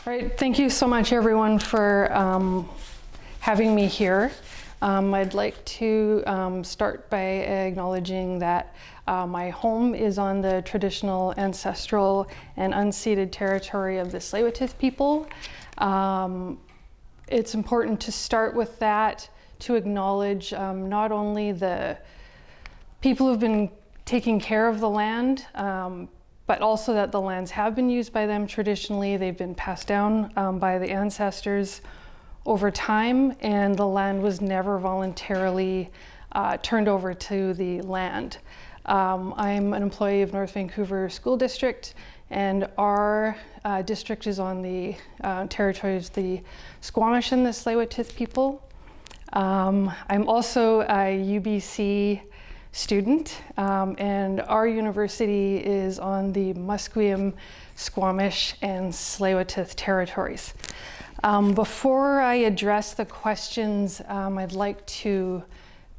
Right, thank you so much everyone for having me here. I'd like to start by acknowledging that my home is on the traditional, ancestral, and unceded territory of the Tsleil-Waututh people. It's important to start with that, to acknowledge not only the people who've been taking care of the land, but also that the lands have been used by them traditionally. They've been passed down by the ancestors over time, and the land was never voluntarily turned over to the land. I'm an employee of North Vancouver School District, and our district is on the territory of the Squamish and the Tsleil-Waututh people. I'm also a UBC student, and our university is on the Musqueam, Squamish, and Tsleil-Waututh territories. Before I address the questions, I'd like to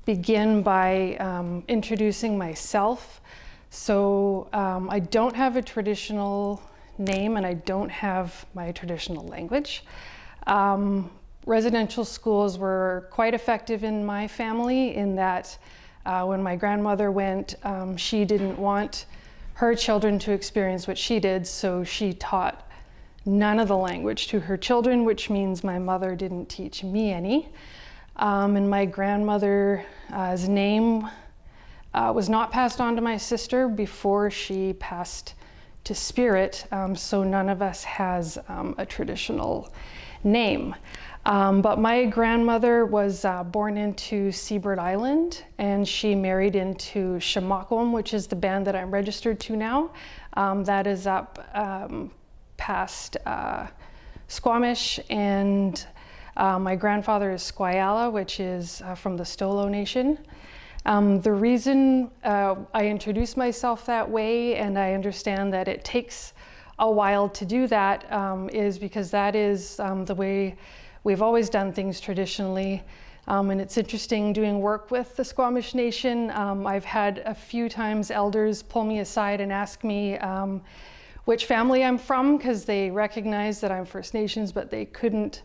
begin by introducing myself. So I don't have a traditional name and I don't have my traditional language. Residential schools were quite effective in my family in that when my grandmother went, she didn't want her children to experience what she did, so she taught none of the language to her children, which means my mother didn't teach me any. And my grandmother's name was not passed on to my sister before she passed to spirit, so none of us has a traditional name. But my grandmother was born into Seabird Island, and she married into Shamakwam, which is the band that I'm registered to now. That is up past Squamish, and my grandfather is Squayala, which is from the Stolo Nation. The reason I introduce myself that way, and I understand that it takes a while to do that, is because that is the way we've always done things traditionally. And it's interesting doing work with the Squamish Nation. I've had a few times elders pull me aside and ask me which family I'm from, because they recognize that I'm First Nations, but they couldn't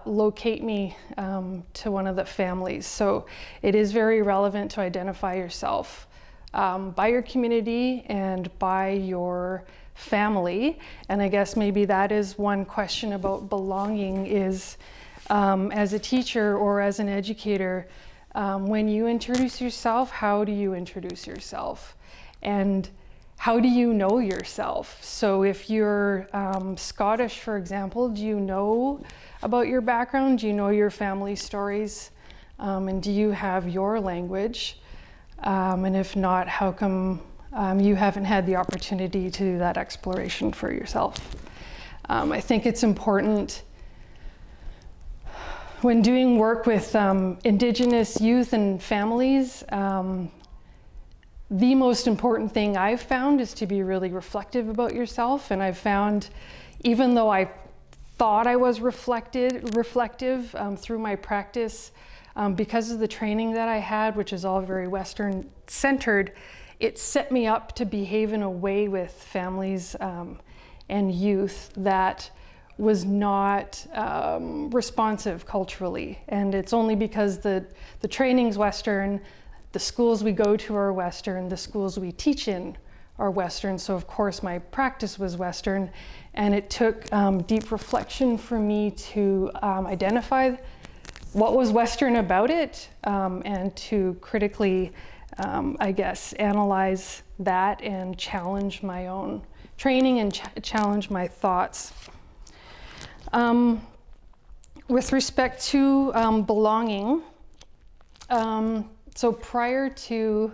locate me to one of the families. So it is very relevant to identify yourself by your community and by your family. And I guess maybe that is one question about belonging is, as a teacher or as an educator, when you introduce yourself, how do you introduce yourself? And how do you know yourself? So if you're Scottish, for example, do you know about your background? Do you know your family stories? And do you have your language? And if not, how come you haven't had the opportunity to do that exploration for yourself? I think it's important when doing work with Indigenous youth and families, the most important thing I've found is to be really reflective about yourself. And I've found, even though I thought I was reflective through my practice, because of the training that I had, which is all very Western centered, it set me up to behave in a way with families and youth that was not responsive culturally. And it's only because the training's Western, the schools we go to are Western, the schools we teach in are Western, so of course my practice was Western, and it took deep reflection for me to identify what was Western about it, and to critically, I guess, analyze that and challenge my own training and challenge my thoughts. With respect to belonging, so prior to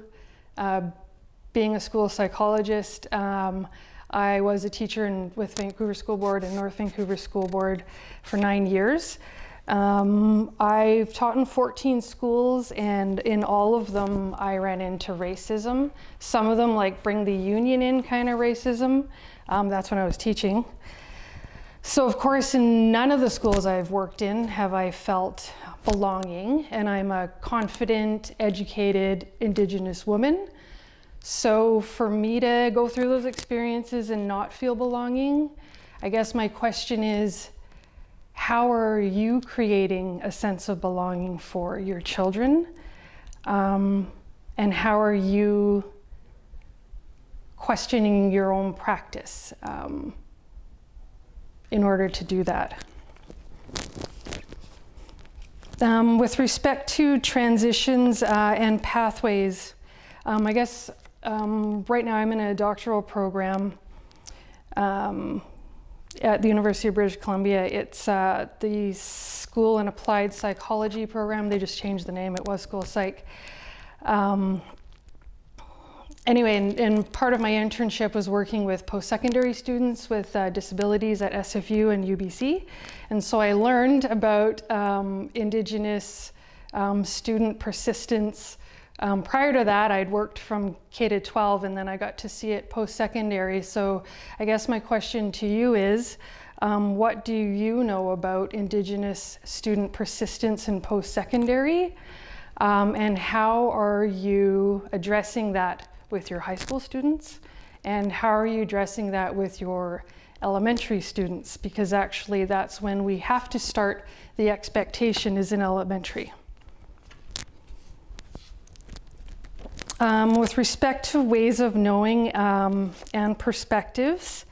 being a school psychologist, I was a teacher with Vancouver School Board and North Vancouver School Board for 9 years. I've taught in 14 schools, and in all of them I ran into racism. Some of them like bring the union in kind of racism. That's when I was teaching. So of course in none of the schools I've worked in have I felt belonging, and I'm a confident, educated Indigenous woman. So for me to go through those experiences and not feel belonging, I guess my question is, how are you creating a sense of belonging for your children? And how are you questioning your own practice in order to do that? With respect to transitions and pathways, I guess right now I'm in a doctoral program at the University of British Columbia. It's the School in Applied Psychology program. They just changed the name. It was School Psych. Anyway, and part of my internship was working with post-secondary students with disabilities at SFU and UBC. And so I learned about Indigenous student persistence. Prior to that, I'd worked from K to 12, and then I got to see it post-secondary. So I guess my question to you is, what do you know about Indigenous student persistence in post-secondary? And how are you addressing that with your high school students? And how are you addressing that with your elementary students? Because actually that's when we have to start, the expectation is in elementary. With respect to ways of knowing and perspectives,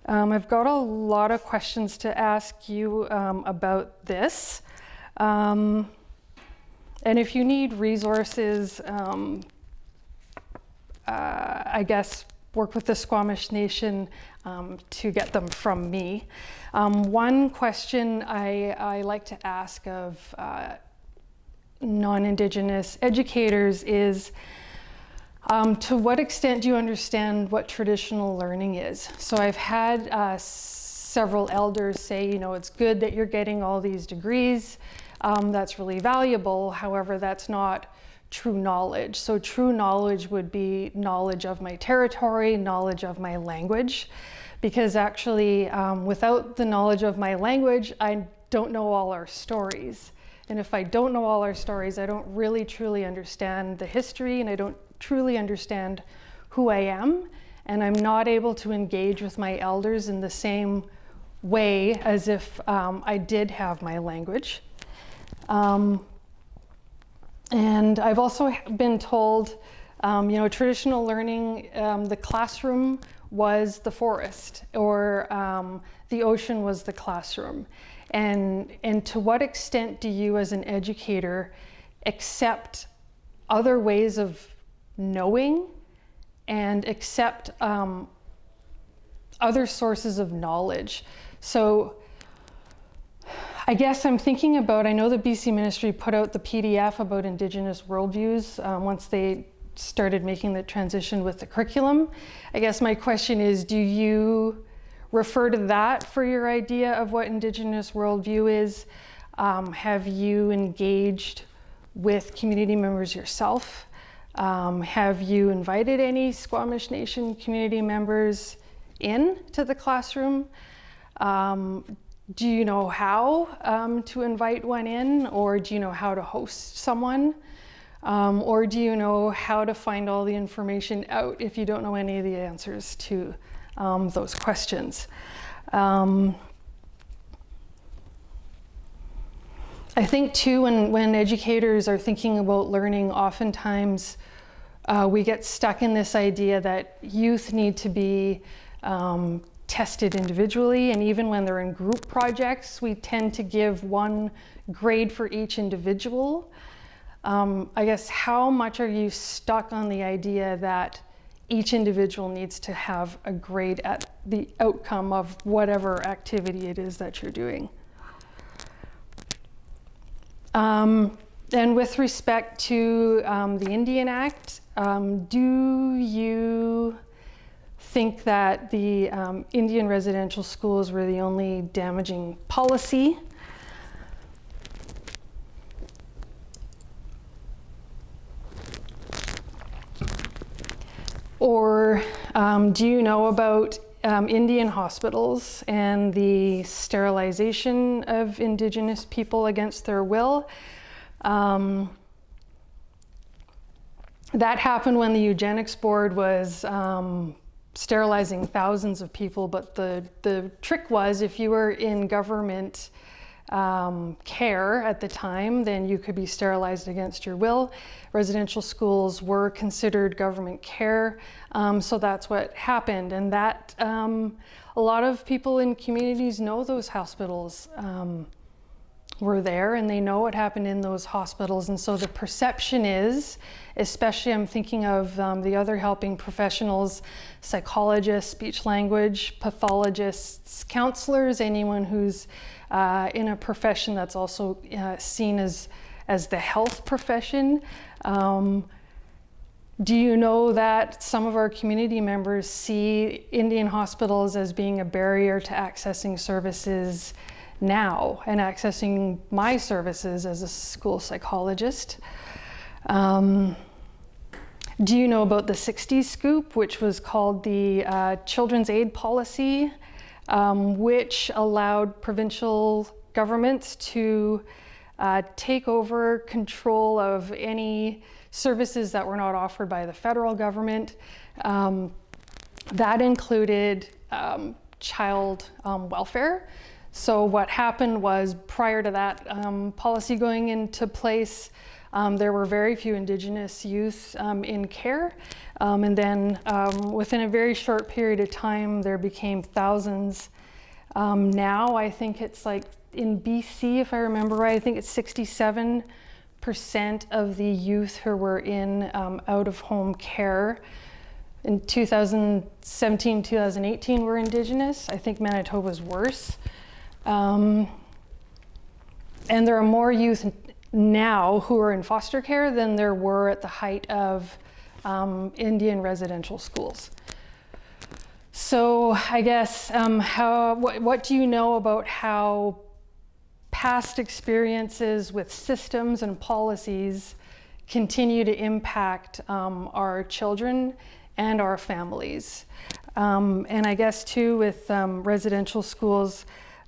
I've got a lot of questions to ask you about this. And if you need resources, I guess work with the Squamish Nation to get them from me. One question I like to ask of non-Indigenous educators is, to what extent do you understand what traditional learning is? So I've had several elders say, you know, it's good that you're getting all these degrees. That's really valuable. However, that's not true knowledge. So true knowledge would be knowledge of my territory, knowledge of my language, because actually without the knowledge of my language, I don't know all our stories. And if I don't know all our stories, I don't really truly understand the history, and I don't truly understand who I am, and I'm not able to engage with my elders in the same way as if I did have my language. And I've also been told, you know, traditional learning, the classroom was the forest, or the ocean was the classroom. And to what extent do you as an educator accept other ways of knowing and accept other sources of knowledge? So I guess I'm thinking about, I know the BC Ministry put out the PDF about Indigenous worldviews once they started making the transition with the curriculum. I guess my question is, do you refer to that for your idea of what Indigenous worldview is? Have you engaged with community members yourself? Have you invited any Squamish Nation community members in to the classroom? Do you know how to invite one in, or do you know how to host someone? Or do you know how to find all the information out if you don't know any of the answers to those questions? I think too, when educators are thinking about learning, oftentimes we get stuck in this idea that youth need to be tested individually, and even when they're in group projects, we tend to give one grade for each individual. I guess, how much are you stuck on the idea that each individual needs to have a grade at the outcome of whatever activity it is that you're doing? And with respect to the Indian Act, do you think that the Indian residential schools were the only damaging policy? Or do you know about Indian hospitals and the sterilization of Indigenous people against their will? That happened when the Eugenics Board was sterilizing thousands of people, but the trick was if you were in government care at the time, then you could be sterilized against your will. Residential schools were considered government care, so that's what happened. And that a lot of people in communities know those hospitals were there, and they know what happened in those hospitals. And so the perception is, especially I'm thinking of the other helping professionals, psychologists, speech language pathologists, counselors, anyone who's in a profession that's also seen as the health profession. Do you know that some of our community members see Indian hospitals as being a barrier to accessing services now and accessing my services as a school psychologist? Do you know about the 60s scoop, which was called the Children's Aid Policy, which allowed provincial governments to take over control of any services that were not offered by the federal government? That included child welfare. So what happened was, prior to that policy going into place, there were very few Indigenous youth in care. And then within a very short period of time, there became thousands. Now I think it's like in BC, if I remember right, I think it's 67% of the youth who were in out-of-home care in 2017, 2018 were Indigenous. I think Manitoba's worse. And there are more youth now who are in foster care than there were at the height of Indian residential schools. So I guess what do you know about how past experiences with systems and policies continue to impact our children and our families? And I guess too with residential schools,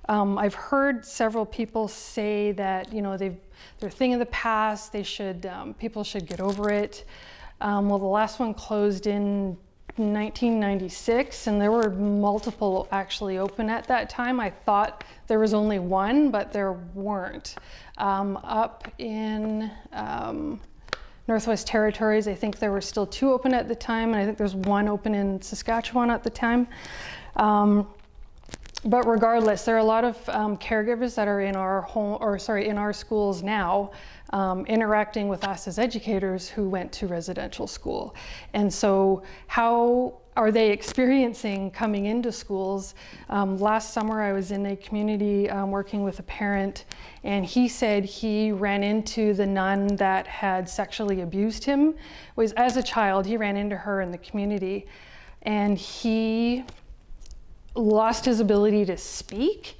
I've heard several people say that, you know, they're a thing of the past. They should, people should get over it. Well, the last one closed in 1996, and there were multiple actually open at that time. I thought there was only one, but there weren't. Up in Northwest Territories, I think there were still 2 open at the time, and I think there's 1 open in Saskatchewan at the time. But regardless, there are a lot of caregivers that are in our in our schools now, interacting with us as educators who went to residential school. And so how are they experiencing coming into schools? Last summer I was in a community working with a parent, and he said he ran into the nun that had sexually abused him. As a child, he ran into her in the community, and he lost his ability to speak.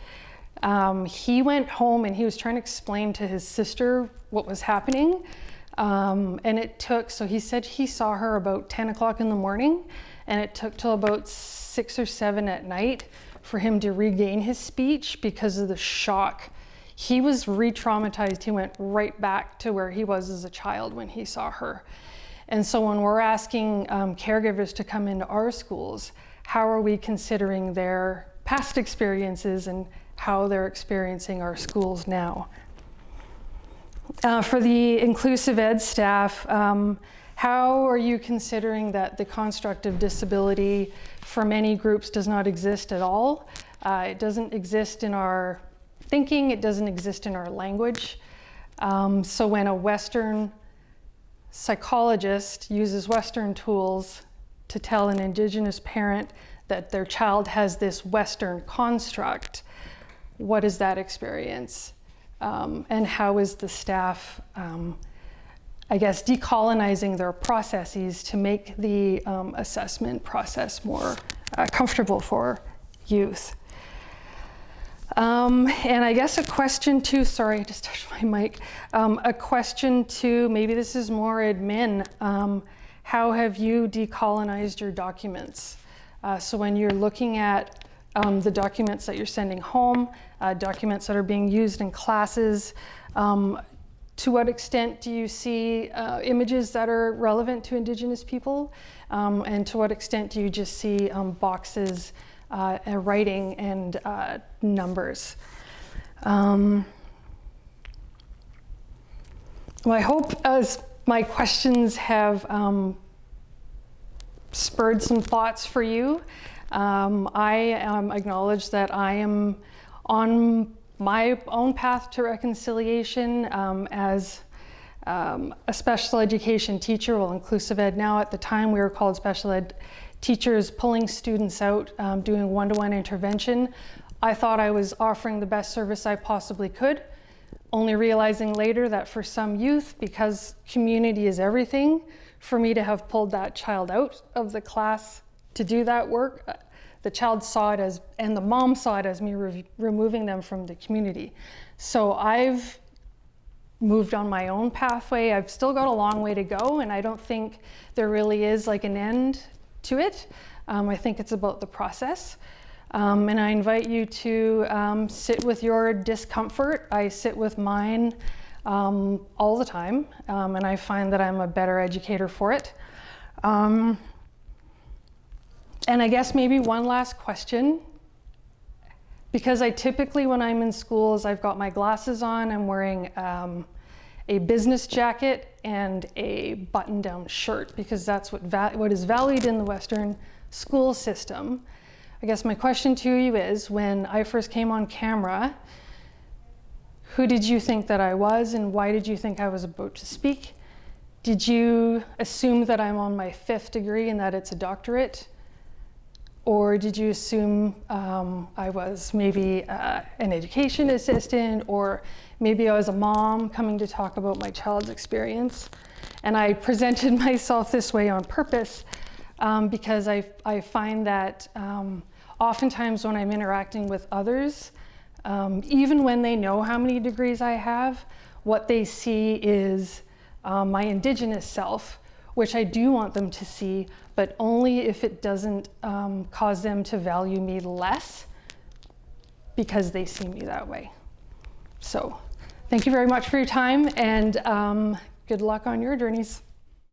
He went home and he was trying to explain to his sister what was happening. And it took, so he said he saw her about 10 o'clock in the morning, and it took till about 6 or 7 at night for him to regain his speech because of the shock. He was re-traumatized. He went right back to where he was as a child when he saw her. And so when we're asking caregivers to come into our schools, how are we considering their past experiences and how they're experiencing our schools now? For the inclusive ed staff, how are you considering that the construct of disability for many groups does not exist at all? It doesn't exist in our thinking, it doesn't exist in our language. So when a Western psychologist uses Western tools to tell an Indigenous parent that their child has this Western construct, what is that experience? And how is the staff, I guess, decolonizing their processes to make the assessment process more comfortable for youth? And I guess a question too, sorry, I just touched my mic. A question too, maybe this is more admin. How have you decolonized your documents? So when you're looking at the documents that you're sending home, documents that are being used in classes, To what extent do you see images that are relevant to Indigenous people? And to what extent do you just see boxes, writing, and numbers? Well, I hope as my questions have spurred some thoughts for you. I acknowledge that I am on my own path to reconciliation as a special education teacher, well, inclusive ed now. At the time we were called special ed teachers, pulling students out, doing one-to-one intervention. I thought I was offering the best service I possibly could, only realizing later that for some youth, because community is everything, for me to have pulled that child out of the class to do that work, the child saw it as, and the mom saw it as me removing them from the community. So I've moved on my own pathway. I've still got a long way to go, and I don't think there really is like an end to it. I think it's about the process. And I invite you to sit with your discomfort. I sit with mine all the time, and I find that I'm a better educator for it. And I guess maybe one last question, because I typically, when I'm in schools, I've got my glasses on, I'm wearing a business jacket and a button-down shirt, because that's what is valued in the Western school system. I guess my question to you is, when I first came on camera, who did you think that I was, and why did you think I was about to speak? Did you assume that I'm on my 5th degree and that it's a doctorate? Or did you assume I was maybe an education assistant, or maybe I was a mom coming to talk about my child's experience? And I presented myself this way on purpose because I find that oftentimes when I'm interacting with others, even when they know how many degrees I have, what they see is my Indigenous self, which I do want them to see, but only if it doesn't cause them to value me less because they see me that way. So thank you very much for your time, and good luck on your journeys.